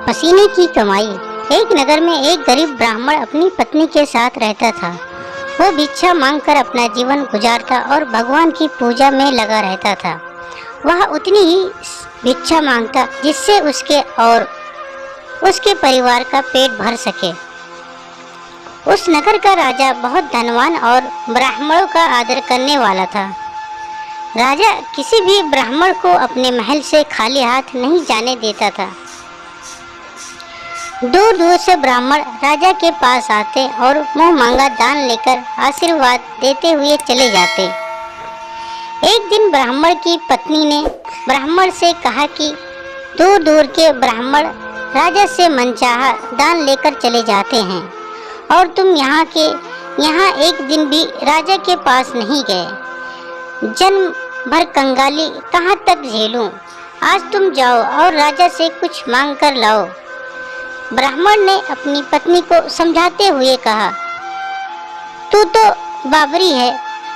पसीने की कमाई। एक नगर में एक गरीब ब्राह्मण अपनी पत्नी के साथ रहता था। वो भिक्षा मांगकर अपना जीवन गुजारता और भगवान की पूजा में लगा रहता था। वह उतनी ही भिक्षा मांगता जिससे उसके और उसके परिवार का पेट भर सके। उस नगर का राजा बहुत धनवान और ब्राह्मणों का आदर करने वाला था। राजा किसी भी ब्राह्मण को अपने महल से खाली हाथ नहीं जाने देता था। दूर दूर से ब्राह्मण राजा के पास आते और मुंह मांगा दान लेकर आशीर्वाद देते हुए चले जाते। एक दिन ब्राह्मण की पत्नी ने ब्राह्मण से कहा कि दूर दूर के ब्राह्मण राजा से मनचाहा दान लेकर चले जाते हैं और तुम यहाँ एक दिन भी राजा के पास नहीं गए। जन्म भर कंगाली कहाँ तक झेलूं? आज तुम जाओ और राजा से कुछ मांग कर लाओ। ब्राह्मण ने अपनी पत्नी को समझाते हुए कहा, तू तो बाबरी है,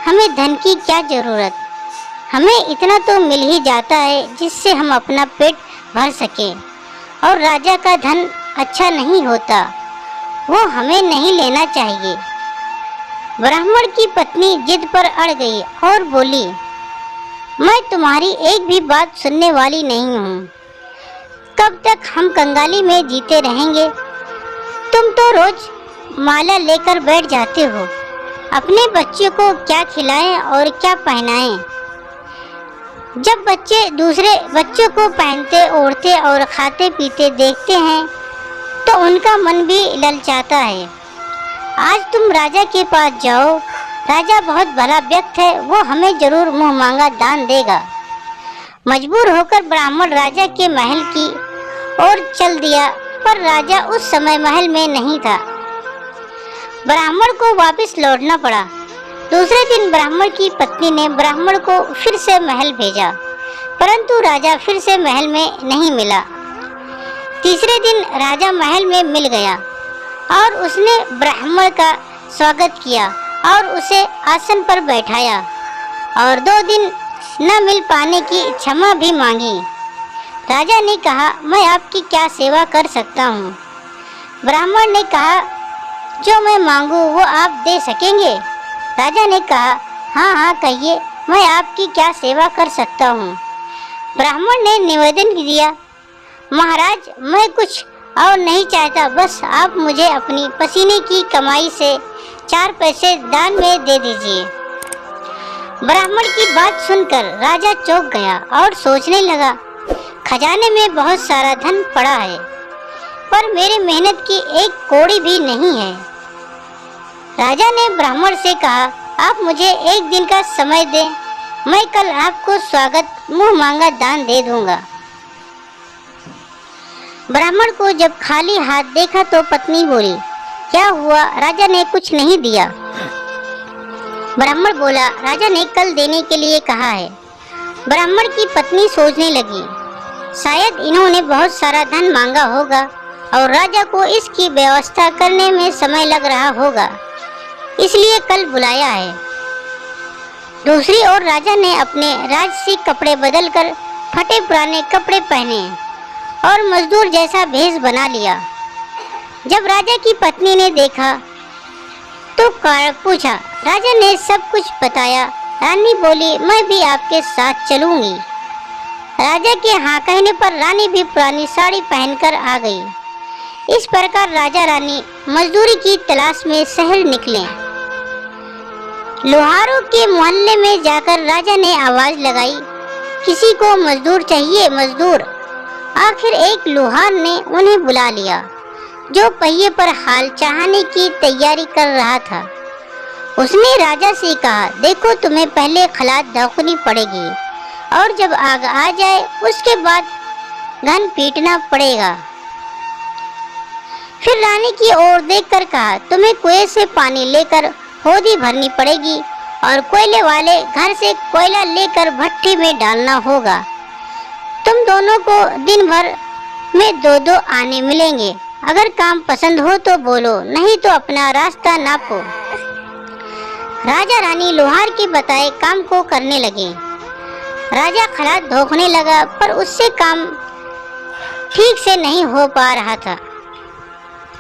हमें धन की क्या जरूरत? हमें इतना तो मिल ही जाता है जिससे हम अपना पेट भर सके। और राजा का धन अच्छा नहीं होता, वो हमें नहीं लेना चाहिए। ब्राह्मण की पत्नी जिद पर अड़ गई और बोली, मैं तुम्हारी एक भी बात सुनने वाली नहीं हूँ। कब तक हम कंगाली में जीते रहेंगे? तुम तो रोज माला लेकर बैठ जाते हो। अपने बच्चों को क्या खिलाएं और क्या पहनाएं? जब बच्चे दूसरे बच्चों को पहनते ओढ़ते और खाते पीते देखते हैं तो उनका मन भी ललचाता है। आज तुम राजा के पास जाओ, राजा बहुत भला व्यक्ति है, वो हमें जरूर मुंह मांगा दान देगा। मजबूर होकर ब्राह्मण राजा के महल की ओर चल दिया, पर राजा उस समय महल में नहीं था। ब्राह्मण को वापस लौटना पड़ा। दूसरे दिन ब्राह्मण की पत्नी ने ब्राह्मण को फिर से महल भेजा, परंतु राजा फिर से महल में नहीं मिला। तीसरे दिन राजा महल में मिल गया और उसने ब्राह्मण का स्वागत किया और उसे आसन पर बैठाया और 2 दिन न मिल पाने की क्षमा भी मांगी। राजा ने कहा, मैं आपकी क्या सेवा कर सकता हूँ? ब्राह्मण ने कहा, जो मैं मांगू वो आप दे सकेंगे? राजा ने कहा, हाँ हाँ कहिए, मैं आपकी क्या सेवा कर सकता हूँ? ब्राह्मण ने निवेदन दिया, महाराज मैं कुछ और नहीं चाहता, बस आप मुझे अपनी पसीने की कमाई से 4 पैसे दान में दे दीजिए। ब्राह्मण की बात सुनकर राजा चौंक गया और सोचने लगा, खजाने में बहुत सारा धन पड़ा है, पर मेरी मेहनत की एक कौड़ी भी नहीं है। राजा ने ब्राह्मण से कहा, आप मुझे एक दिन का समय दें, मैं कल आपको स्वागत मुंह मांगा दान दे दूंगा। ब्राह्मण को जब खाली हाथ देखा तो पत्नी बोली, क्या हुआ? राजा ने कुछ नहीं दिया। ब्राह्मण बोला, राजा ने कल देने के लिए कहा है। ब्राह्मण की पत्नी सोचने लगी, शायद इन्होंने बहुत सारा धन मांगा होगा और राजा को इसकी व्यवस्था करने में समय लग रहा होगा, इसलिए कल बुलाया है। दूसरी ओर राजा ने अपने राजसी कपड़े बदलकर फटे पुराने कपड़े पहने और मजदूर जैसा भेष बना लिया। जब राजा की पत्नी ने देखा तो पूछा, राजा ने सब कुछ बताया। रानी बोली, मैं भी आपके साथ चलूंगी। राजा के हाँ कहने पर रानी भी पुरानी साड़ी पहनकर आ गई। इस प्रकार राजा रानी मजदूरी की तलाश में शहर निकले। लोहारों के मोहल्ले में जाकर राजा ने आवाज लगाई, किसी को मजदूर चाहिए, मजदूर। आखिर एक लोहार ने उन्हें बुला लिया, जो पहिए पर हाल चढ़ाने की तैयारी कर रहा था। उसने राजा से कहा, देखो तुम्हें पहले खलात धोनी पड़ेगी और जब आग आ जाए उसके बाद घन पीटना पड़ेगा। फिर रानी की ओर देखकर कहा, तुम्हें कुएं से पानी लेकर होदी भरनी पड़ेगी और कोयले वाले घर से कोयला लेकर भट्टी में डालना होगा। तुम दोनों को दिन भर में 2-2 आने मिलेंगे। अगर काम पसंद हो तो बोलो, नहीं तो अपना रास्ता नापो। राजा रानी लोहार के बताए काम को करने लगे। राजा खलात धोखने लगा, पर उससे काम ठीक से नहीं हो पा रहा था।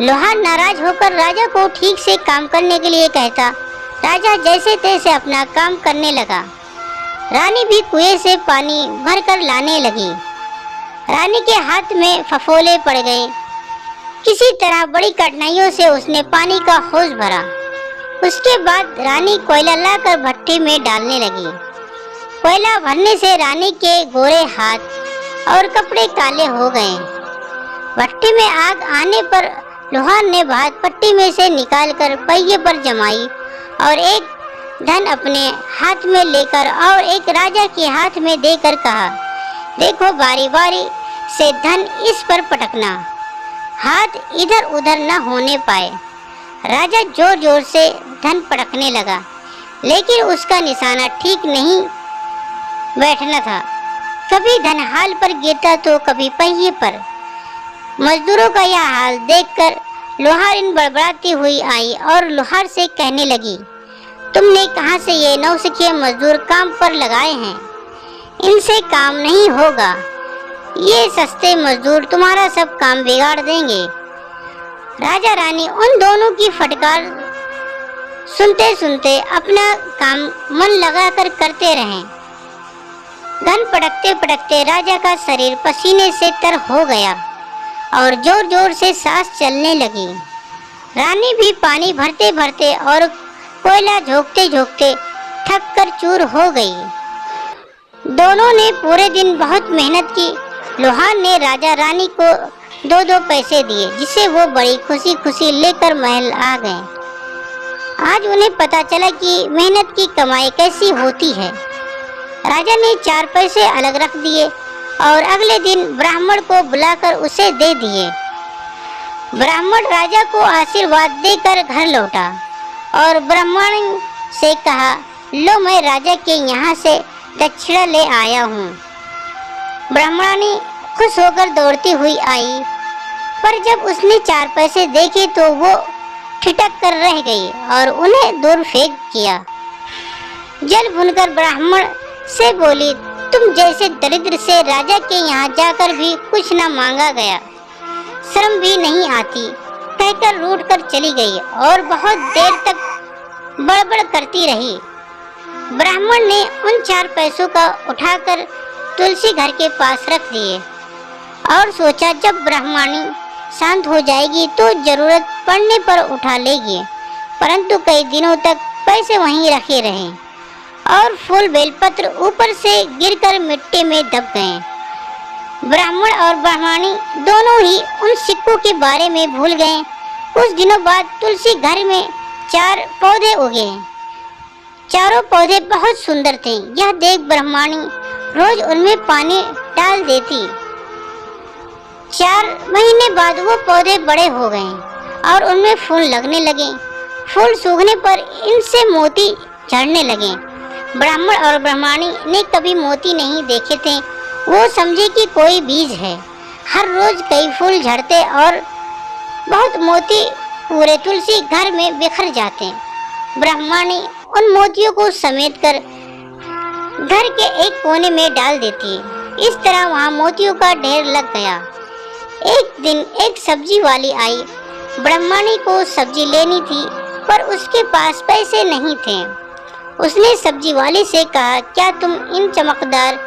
लोहार नाराज होकर राजा को ठीक से काम करने के लिए कहता। राजा जैसे तैसे अपना काम करने लगा। रानी भी कुएं से पानी भरकर लाने लगी। रानी के हाथ में फफोले पड़ गए। किसी तरह बड़ी कठिनाइयों से उसने पानी का हौज भरा। उसके बाद रानी कोयला लाकर भट्टी में डालने लगी। कोयला भरने से रानी के गोरे हाथ और कपड़े काले हो गए। भट्टी में आग आने पर लोहार ने भात पट्टी में से निकालकर पहिए पर जमाई और एक धन अपने हाथ में लेकर और एक राजा के हाथ में देकर कहा, देखो बारी बारी से धन इस पर पटकना, हाथ इधर उधर न होने पाए। राजा जोर जोर से धन पटकने लगा, लेकिन उसका निशाना ठीक नहीं बैठना था। कभी धन हाल पर गिरता तो कभी पहिए पर। मजदूरों का यह हाल देखकर लोहारिन बड़बड़ाती हुई आई और लोहार से कहने लगी, तुमने कहाँ से ये नौसिखिए मजदूर काम पर लगाए हैं? इनसे काम नहीं होगा। ये सस्ते मजदूर तुम्हारा सब काम बिगाड़ देंगे। राजा रानी उन दोनों की फटकार सुनते सुनते अपना काम मन लगाकर करते रहे। धन पटकते पटकते राजा का शरीर पसीने से तर हो गया और जोर जोर से सांस चलने लगी। रानी भी पानी भरते भरते और कोयला झोंकते झोंकते थक कर चूर हो गई। दोनों ने पूरे दिन बहुत मेहनत की। लोहार ने राजा रानी को 2-2 पैसे दिए, जिसे वो बड़ी खुशी खुशी लेकर महल आ गए। आज उन्हें पता चला कि मेहनत की कमाई कैसी होती है। राजा ने 4 पैसे अलग रख दिए और अगले दिन ब्राह्मण को बुलाकर उसे दे दिए। ब्राह्मण राजा को आशीर्वाद देकर घर लौटा और ब्राह्मण से कहा, लो मैं राजा के यहाँ से दक्षिणा ले आया हूँ। ब्राह्मणानी खुश होकर दौड़ती हुई आई, पर जब उसने 4 पैसे देखे तो वो ठिठक कर रह गई और उन्हें दूर फेंक किया। जल भुनकर ब्राह्मण से बोली, तुम जैसे दरिद्र से राजा के यहाँ जाकर भी कुछ न मांगा गया, शर्म भी नहीं आती, कहकर रूठ कर चली गई और बहुत देर तक बड़बड़ करती रही। ब्राह्मण ने उन 4 पैसों का उठाकर तुलसी घर के पास रख दिए और सोचा जब ब्राह्मणी शांत हो जाएगी तो जरूरत पड़ने पर उठा लेगी। परंतु कई दिनों तक पैसे वहीं रखे रहे और फूल बेलपत्र ऊपर से गिरकर मिट्टी में दब गए। ब्राह्मण और ब्राह्मणी दोनों ही उन सिक्कों के बारे में भूल गए। कुछ दिनों बाद तुलसी घर में 4 पौधे उगे। चारों पौधे बहुत सुंदर थे। यह देख ब्राह्मणी रोज उनमें पानी डाल देती। 4 महीने बाद वो पौधे बड़े हो गए और उनमें फूल लगने लगे। फूल सूखने पर इनसे मोती झड़ने लगे। ब्राह्मण और ब्राह्मणी ने कभी मोती नहीं देखे थे। वो समझे कि कोई बीज है। हर रोज कई फूल झड़ते और बहुत मोती पूरे तुलसी घर में बिखर जाते। ब्राह्मणी उन मोतियों को समेटकर घर के एक कोने में डाल देती। इस तरह वहाँ मोतियों का ढेर लग गया। एक दिन एक सब्जी वाली आई। ब्राह्मणी को सब्जी लेनी थी, पर उसके पास पैसे नहीं थे। उसने सब्जी वाले से कहा, क्या तुम इन चमकदार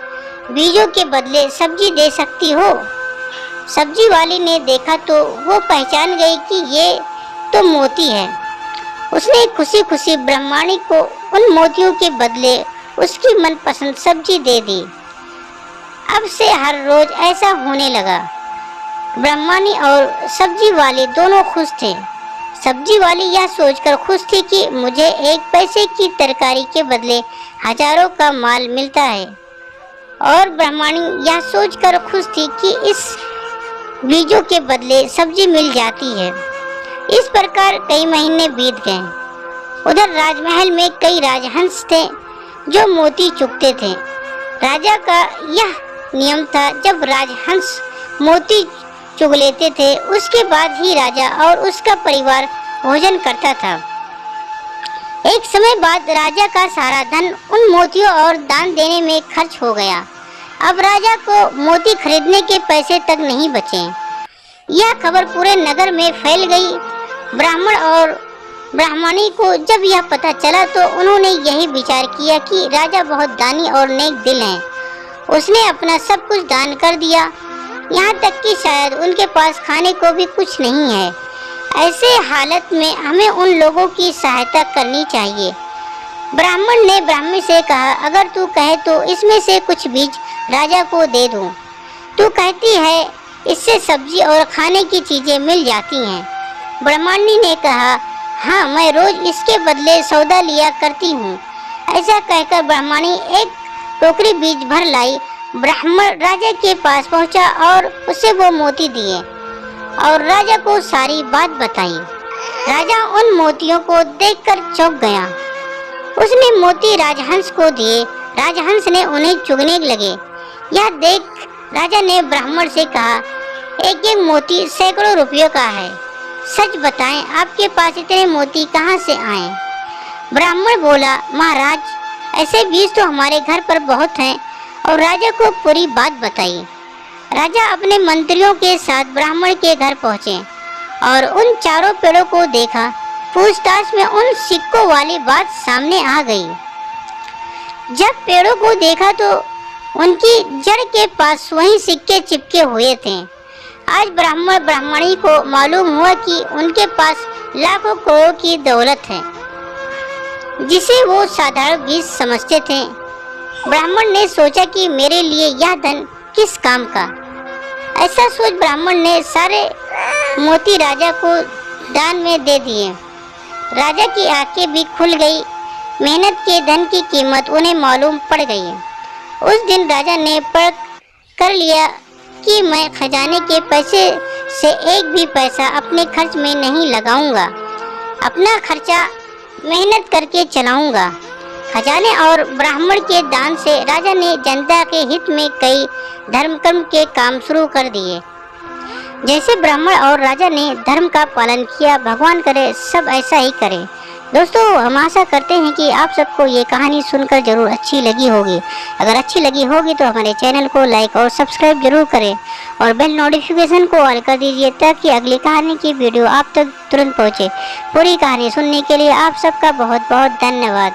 बीजों के बदले सब्जी दे सकती हो? सब्जी वाली ने देखा तो वो पहचान गई कि ये तो मोती है। उसने खुशी खुशी ब्राह्मणी को उन मोतियों के बदले उसकी मनपसंद सब्जी दे दी। अब से हर रोज ऐसा होने लगा। ब्राह्मणी और सब्जी वाले दोनों खुश थे। सब्जी वाली यह सोचकर खुश थी कि मुझे 1 पैसे की तरकारी के बदले हजारों का माल मिलता है, और ब्राह्मणी यह सोचकर खुश थी कि इस बीजों के बदले सब्जी मिल जाती है। इस प्रकार कई महीने बीत गए। उधर राजमहल में कई राजहंस थे जो मोती चुगते थे। राजा का यह नियम था, जब राजहंस मोती चुग लेते थे उसके बाद ही राजा और उसका परिवार भोजन करता था। एक समय बाद राजा का सारा धन उन मोतियों और दान देने में खर्च हो गया। अब राजा को मोती खरीदने के पैसे तक नहीं बचे। यह खबर पूरे नगर में फैल गई। ब्राह्मण और ब्राह्मणी को जब यह पता चला तो उन्होंने यही विचार किया कि राजा बहुत दानी और नेक दिल है। उसने अपना सब कुछ दान कर दिया, यहाँ तक कि शायद उनके पास खाने को भी कुछ नहीं है। ऐसे हालत में हमें उन लोगों की सहायता करनी चाहिए। ब्राह्मण ने ब्राह्मणी से कहा, अगर तू कहे तो इसमें से कुछ बीज राजा को दे दूं। तू कहती है इससे सब्जी और खाने की चीजें मिल जाती हैं। ब्राह्मणी ने कहा, हाँ, मैं रोज इसके बदले सौदा लिया करती हूँ। ऐसा कहकर ब्राह्मणी एक टोकरी बीज भर लाई। ब्राह्मण राजा के पास पहुँचा और उसे वो मोती दिए और राजा को सारी बात बताई। राजा उन मोतियों को देखकर चौंक गया। उसने मोती राजहंस को दिए। राजहंस ने उन्हें चुगने लगे। यह देख राजा ने ब्राह्मण से कहा, एक एक मोती सैकड़ों रुपयों का है। सच बताएं, आपके पास इतने मोती कहाँ से आए? ब्राह्मण बोला, महाराज, ऐसे बीज तो हमारे घर पर बहुत हैं। और राजा को पूरी बात बताई। राजा अपने मंत्रियों के साथ ब्राह्मण के घर पहुँचे और उन चारों पेड़ों को देखा। पूछताछ में उन सिक्कों वाली बात सामने आ गई। जब पेड़ों को देखा तो उनकी जड़ के पास वही सिक्के चिपके हुए थे। आज ब्राह्मण ब्राह्मणी को मालूम हुआ कि उनके पास लाखों करोड़ की दौलत है, जिसे वो साधारण बीज समझते थे। ब्राह्मण ने सोचा कि मेरे लिए यह धन किस काम का। ऐसा सोच ब्राह्मण ने सारे मोती राजा को दान में दे दिए। राजा की आंखें भी खुल गई। मेहनत के धन की कीमत उन्हें मालूम पड़ गई। उस दिन राजा ने परख कर लिया कि मैं खजाने के पैसे से एक भी पैसा अपने खर्च में नहीं लगाऊंगा। अपना खर्चा मेहनत करके चलाऊंगा। खजाने और ब्राह्मण के दान से राजा ने जनता के हित में कई धर्म कर्म के काम शुरू कर दिए। जैसे ब्राह्मण और राजा ने धर्म का पालन किया, भगवान करे सब ऐसा ही करे। दोस्तों, हम आशा करते हैं कि आप सबको ये कहानी सुनकर जरूर अच्छी लगी होगी। अगर अच्छी लगी होगी तो हमारे चैनल को लाइक और सब्सक्राइब जरूर करें और बेल नोटिफिकेशन को ऑल कर दीजिए ताकि अगली कहानी की वीडियो आप तक तुरंत पहुंचे। पूरी कहानी सुनने के लिए आप सबका बहुत बहुत धन्यवाद।